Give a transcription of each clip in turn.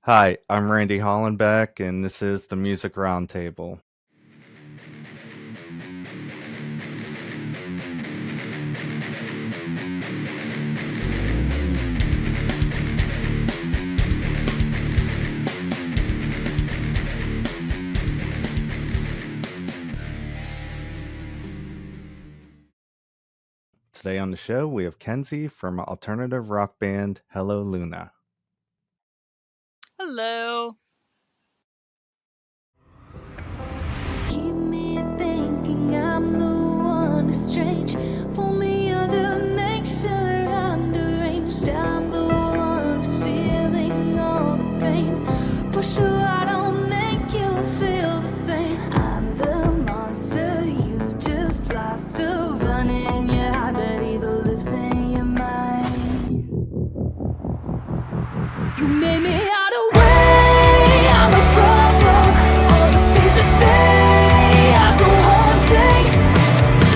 Hi, I'm Randy Hollenbeck, and this is the Music Roundtable. Today on the show, we have Kenzie from alternative rock band Hello Luna. Hello. Keep me thinking I'm the one who's strange. Pull me under, make sure I'm deranged. I'm the one who's feeling all the pain. For sure I don't make you feel the same. I'm the monster you just lost to running. Yeah, I bet evil lives in your mind. You made me out of way. I'm a problem. All the things you say are so haunting.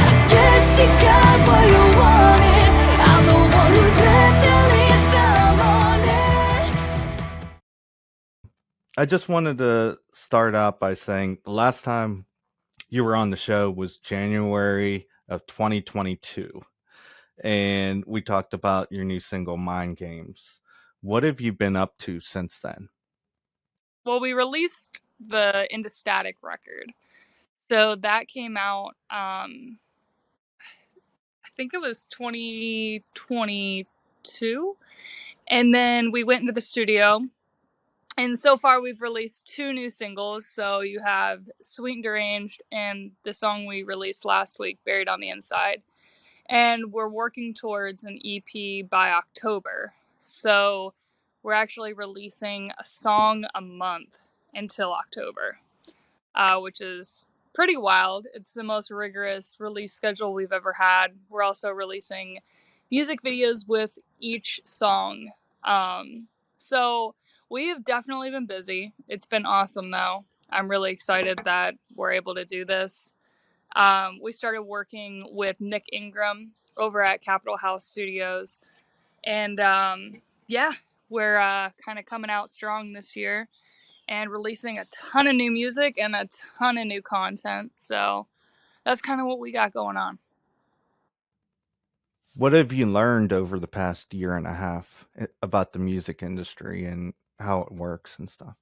I guess you got what you wanted. I'm the one who's left at least I'm honest. I just wanted to start out by saying the last time you were on the show was January of 2022, and we talked about your new single, Mind Games. What have you been up to since then? Well, we released the Into Static record. So that came out, I think it was 2022. And then we went into the studio. And so far, we've released 2 new singles. So you have Sweet and Deranged and the song we released last week, Buried on the Inside. And we're working towards an EP by October. So we're actually releasing a song a month until October, which is pretty wild. It's the most rigorous release schedule we've ever had. We're also releasing music videos with each song. So we have definitely been busy. It's been awesome, though. I'm really excited that we're able to do this. We started working with Nick Ingram over at Capitol House Studios. And yeah, we're kind of coming out strong this year and releasing a ton of new music and a ton of new content. So that's kind of what we got going on. What have you learned over the past year and a half about the music industry and how it works and stuff?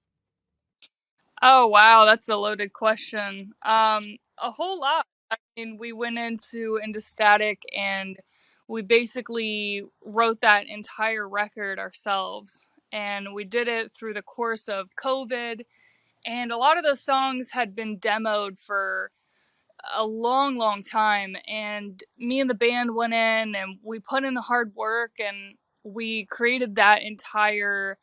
Oh, wow, that's a loaded question. A whole lot. I mean, we went into Static and we basically wrote that entire record ourselves. And we did it through the course of COVID. And a lot of those songs had been demoed for a long, long time. And me and the band went in and we put in the hard work and we created that entire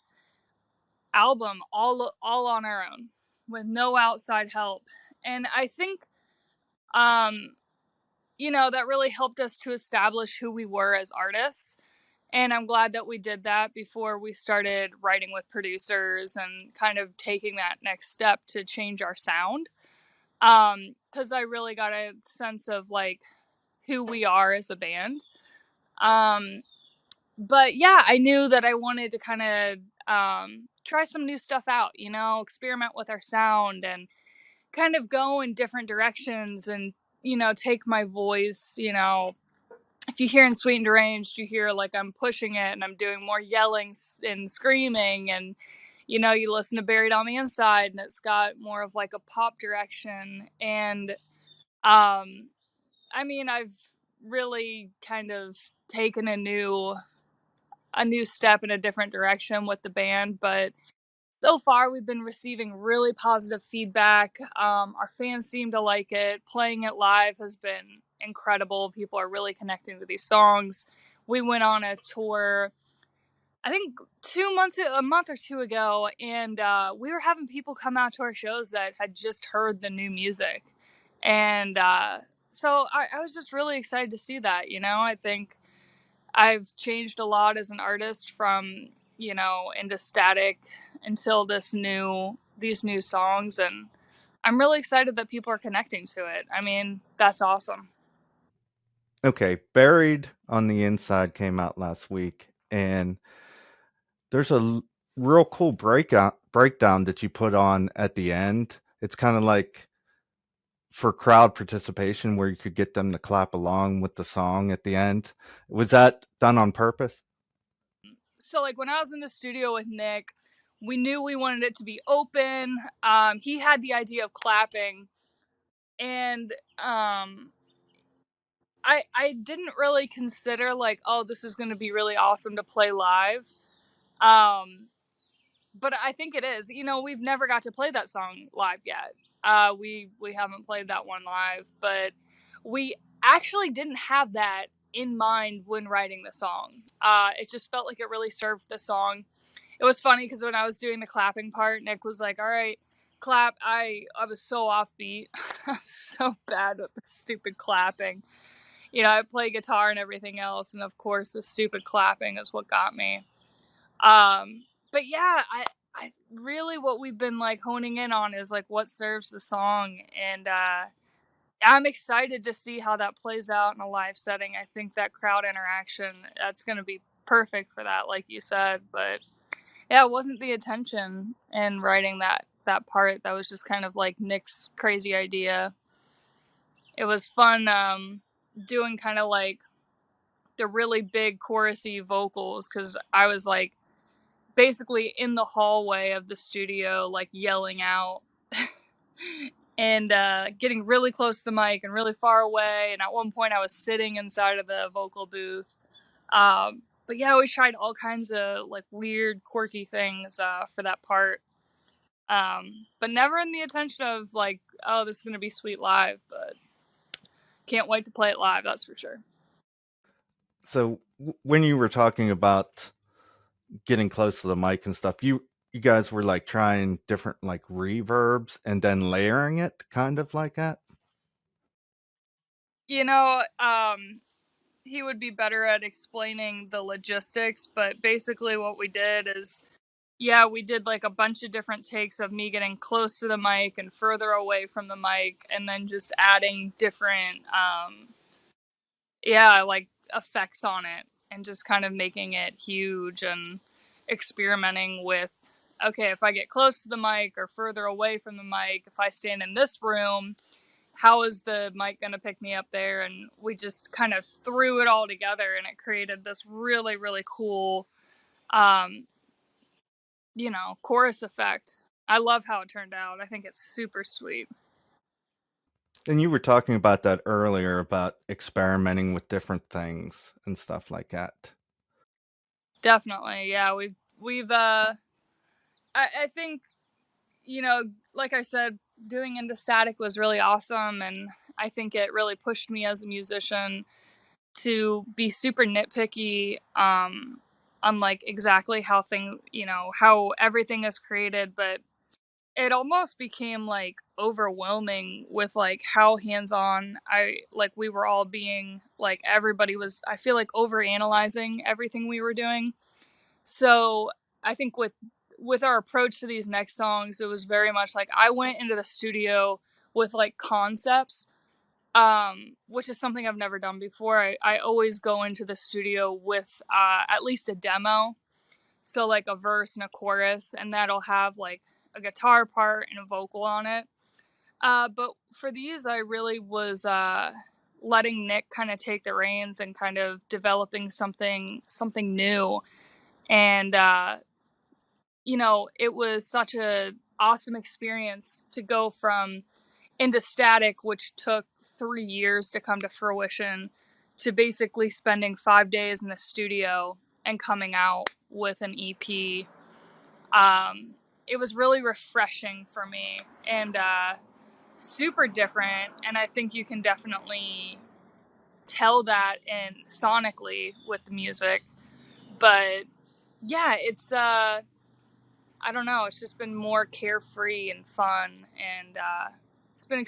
album all on our own with no outside help. And I think um that really helped us to establish who we were as artists. And I'm glad that we did that before we started writing with producers and kind of taking that next step to change our sound. Because I really got a sense of like who we are as a band. Um, but yeah, I knew that I wanted to kind of try some new stuff out, experiment with our sound and kind of go in different directions and, take my voice, if you hear in Sweet and Deranged, you hear like I'm pushing it and I'm doing more yelling and screaming. And, you listen to Buried on the Inside and it's got more of like a pop direction. And, I mean, I've really kind of taken a new step in a different direction with the band, but so far we've been receiving really positive feedback. Our fans seem to like it. Playing it live has been incredible. People are really connecting to these songs. We went on a tour, I think a month or two ago, and we were having people come out to our shows that had just heard the new music. And so I was just really excited to see that. I think I've changed a lot as an artist from, into Static until these new songs, and I'm really excited that people are connecting to it. I mean, that's awesome. Okay, Buried on the Inside came out last week, and there's a real cool breakdown that you put on at the end. It's kind of like for crowd participation where you could get them to clap along with the song at the end. Was that done on purpose? So like when I was in the studio with Nick, we knew we wanted it to be open. He had the idea of clapping, and I didn't really consider like, oh, this is going to be really awesome to play live. But I think it is. You know, we've never got to play that song live yet. We haven't played that one live, but we actually didn't have that in mind when writing the song. It just felt like it really served the song. It was funny because when I was doing the clapping part, Nick was like, "All right, clap." I was so offbeat. I'm so bad at the stupid clapping. You know, I play guitar and everything else, and of course, the stupid clapping is what got me. But yeah, I really what we've been like honing in on is like what serves the song, and I'm excited to see how that plays out in a live setting. I think that crowd interaction that's going to be perfect for that, like you said. But yeah, it wasn't the intention in writing that part. That was just kind of like Nick's crazy idea. It was fun doing kind of like the really big chorusy vocals because I was like basically in the hallway of the studio, like yelling out and getting really close to the mic and really far away. And at one point, I was sitting inside of the vocal booth. But yeah, we tried all kinds of like weird, quirky things for that part. But never in the intention of like, oh, this is going to be sweet live. But can't wait to play it live, that's for sure. So when you were talking about getting close to the mic and stuff, you guys were like trying different like reverbs and then layering it kind of like that? You know, he would be better at explaining the logistics, but basically what we did is, yeah, we did like a bunch of different takes of me getting close to the mic and further away from the mic, and then just adding different, like effects on it, and just kind of making it huge and experimenting with, okay, if I get close to the mic or further away from the mic, if I stand in this room, how is the mic going to pick me up there? And we just kind of threw it all together, and it created this really, really cool, chorus effect. I love how it turned out. I think it's super sweet. And you were talking about that earlier about experimenting with different things and stuff like that. Definitely. Yeah. I think, like I said, doing Into Static was really awesome. And I think it really pushed me as a musician to be super nitpicky on like exactly how how everything is created, but it almost became like overwhelming with like how hands-on we were all being. Like everybody was, I feel like, over analyzing everything we were doing. So I think with our approach to these next songs, it was very much like I went into the studio with like concepts, which is something I've never done before. I always go into the studio with at least a demo. So like a verse and a chorus, and that'll have like a guitar part and a vocal on it. But for these, I really was letting Nick kind of take the reins and kind of developing something new. And it was such a awesome experience to go from Into Static, which took 3 years to come to fruition, to basically spending 5 days in the studio and coming out with an EP. It was really refreshing for me and super different. And I think you can definitely tell that in sonically with the music. But yeah, it's I don't know, it's just been more carefree and fun, and it's been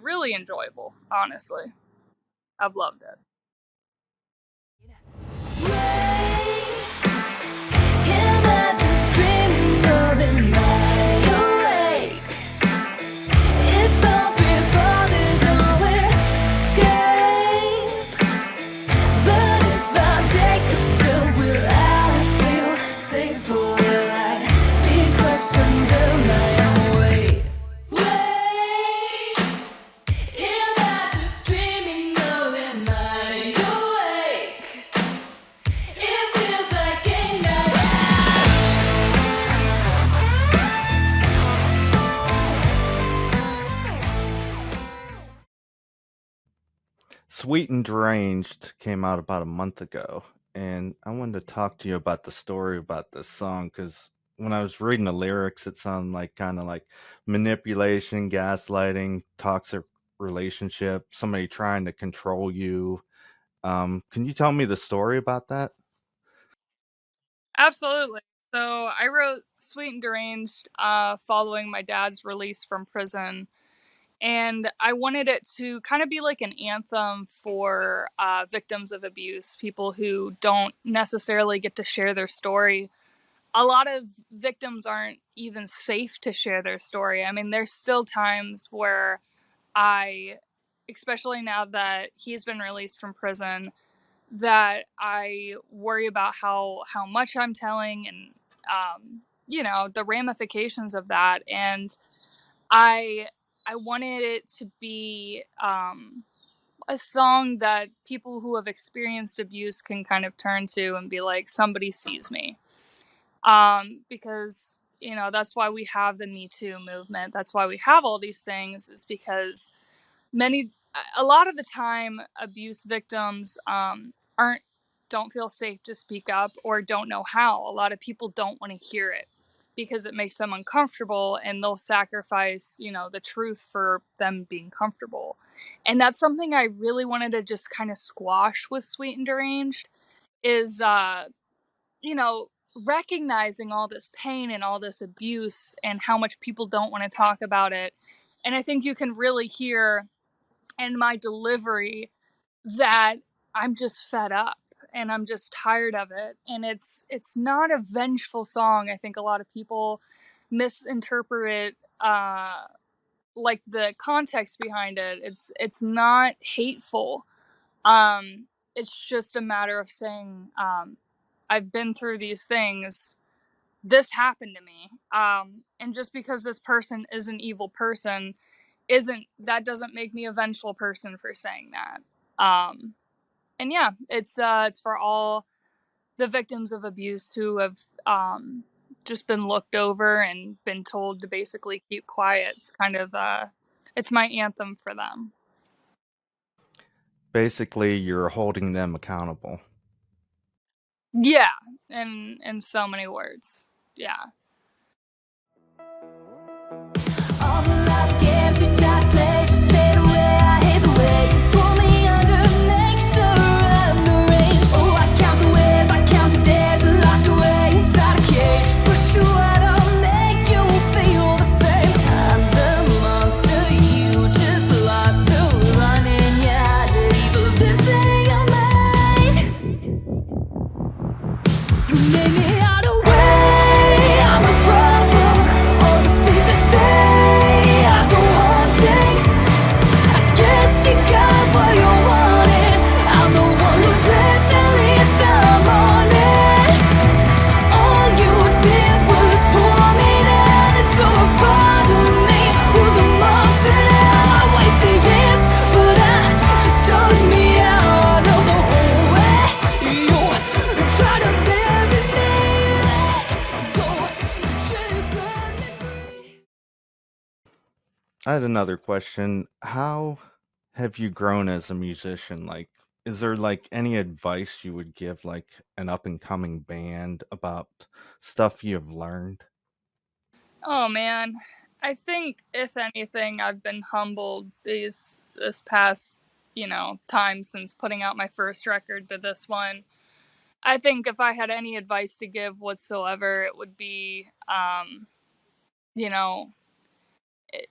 really enjoyable, honestly. I've loved it. Safe for life. Sweet and Deranged came out about a month ago, and I wanted to talk to you about the story about this song because when I was reading the lyrics, it sounded like kind of like manipulation, gaslighting, toxic relationship, somebody trying to control you. Can you tell me the story about that? Absolutely. So I wrote Sweet and Deranged following my dad's release from prison. And I wanted it to kind of be like an anthem for victims of abuse, people who don't necessarily get to share their story. A lot of victims aren't even safe to share their story. I mean, there's still times where I, especially now that he's been released from prison, that I worry about how much I'm telling and the ramifications of that. And I I wanted it to be a song that people who have experienced abuse can kind of turn to and be like, somebody sees me. Because that's why we have the Me Too movement. That's why we have all these things, is because many a lot of the time abuse victims aren't don't feel safe to speak up or don't know how. A lot of people don't want to hear it because it makes them uncomfortable, and they'll sacrifice the truth for them being comfortable. And that's something I really wanted to just kind of squash with Sweet and Deranged, is you know recognizing all this pain and all this abuse and how much people don't want to talk about it. And I think you can really hear and my delivery that I'm just fed up and I'm just tired of it. And it's not a vengeful song. I think a lot of people misinterpret like the context behind it. It's not hateful. Um it's just a matter of saying I've been through these things. This happened to me. And just because this person is an evil person isn't that doesn't make me a vengeful person for saying that. And yeah, it's for all the victims of abuse who have just been looked over and been told to basically keep quiet. It's kind of it's my anthem for them. Basically, you're holding them accountable. Yeah, in so many words. Yeah. All the life games you dark places fade away. I hate the way you pull me under, make sure I'm the range. Oh, I count the ways, I count the days, locked away inside a cage. Push to what I'll make you feel the same. I'm the monster you just lost to running. Yeah, I evil. This ain't your mind. You made me out of way. I'm a problem. All the things you say are so haunting. I guess you got what you wanted. I'm the one who's lived the least. I'm honest. All you did was pull me down into a part of me who's the monster now. I wasted years, but I just took me out of the whole way. You try to bury me, let go. Just let me breathe. I had another question. How have you grown as a musician? Like, is there like any advice you would give like an up and coming band about stuff you've learned? Oh man, I think if anything, I've been humbled this past time since putting out my first record to this one. I think if I had any advice to give whatsoever, it would be, you know, it,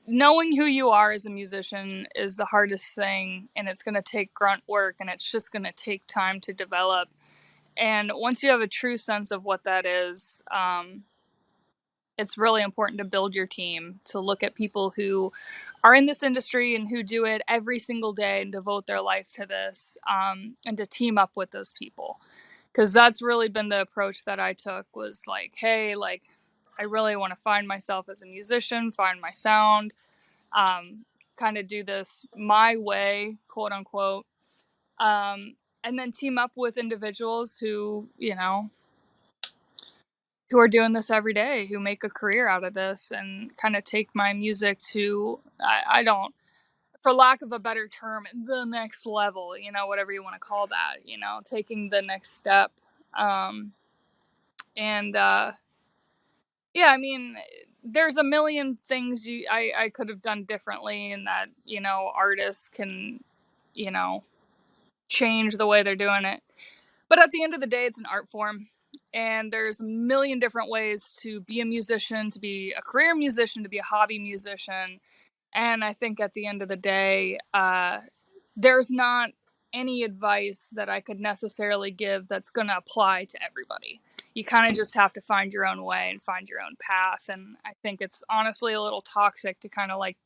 knowing who you are as a musician is the hardest thing, and it's going to take grunt work, and it's just going to take time to develop. And once you have a true sense of what that is, it's really important to build your team, to look at people who are in this industry and who do it every single day and devote their life to this, and to team up with those people. Because that's really been the approach that I took, was like, hey, like, I really want to find myself as a musician, find my sound, um, kind of do this my way, quote unquote, um, and then team up with individuals who are doing this every day, who make a career out of this, and kind of take my music to, I don't, for lack of a better term, the next level, whatever you want to call that, taking the next step. And yeah, I mean, there's a million things I could have done differently, and that, artists can, change the way they're doing it. But at the end of the day, it's an art form. And there's a million different ways to be a musician, to be a career musician, to be a hobby musician. And I think at the end of the day, there's not any advice that I could necessarily give that's going to apply to everybody. You kind of just have to find your own way and find your own path. And I think it's honestly a little toxic to kind of like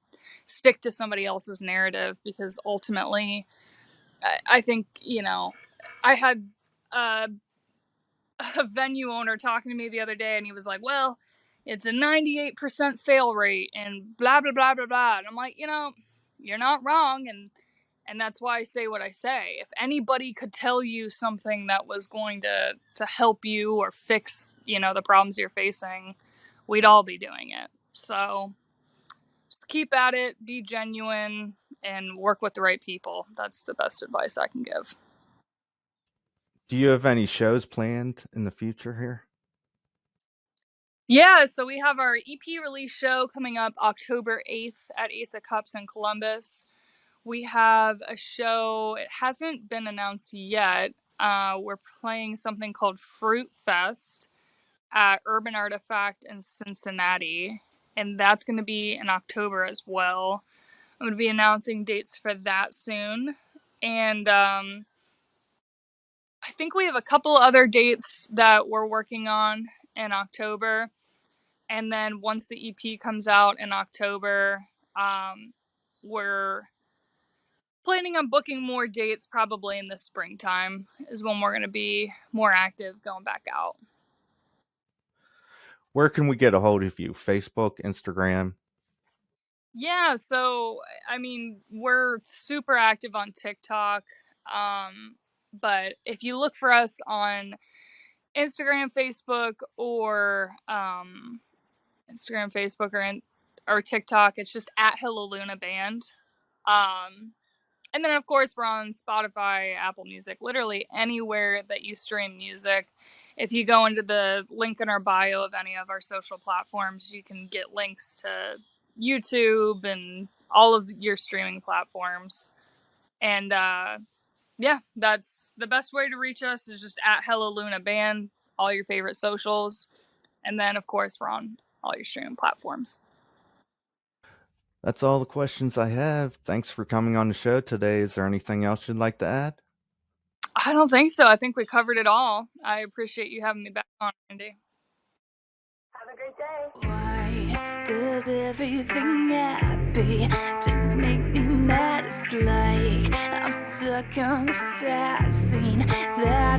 stick to somebody else's narrative, because ultimately, I think, I had a venue owner talking to me the other day, and he was like, well, it's a 98% fail rate and blah, blah, blah, blah, blah. And I'm like, you're not wrong. And that's why I say what I say. If anybody could tell you something that was going to help you or fix, the problems you're facing, we'd all be doing it. So just keep at it, be genuine, and work with the right people. That's the best advice I can give. Do you have any shows planned in the future here? Yeah, so we have our EP release show coming up October 8th at Ace of Cups in Columbus. We have a show, it hasn't been announced yet. We're playing something called Fruit Fest at Urban Artifact in Cincinnati, and that's going to be in October as well. I'm going to be announcing dates for that soon. And I think we have a couple other dates that we're working on in October. And then once the EP comes out in October, we're planning on booking more dates probably in the springtime is when we're going to be more active going back out. Where can we get a hold of you? Facebook, Instagram? Yeah, so I mean, we're super active on TikTok. But if you look for us on Instagram, Facebook, or or TikTok, it's just at Hello Luna Band. And then, of course, we're on Spotify, Apple Music, literally anywhere that you stream music. If you go into the link in our bio of any of our social platforms, you can get links to YouTube and all of your streaming platforms. And yeah, that's the best way to reach us, is just at Hello Luna Band, all your favorite socials. And then, of course, we're on all your streaming platforms. That's all the questions I have. Thanks for coming on the show today. Is there anything else you'd like to add? I don't think so. I think we covered it all. I appreciate you having me back on, Andy. Have a great day. Why does everything happy just make me mad? It's like I'm stuck on the sad scene that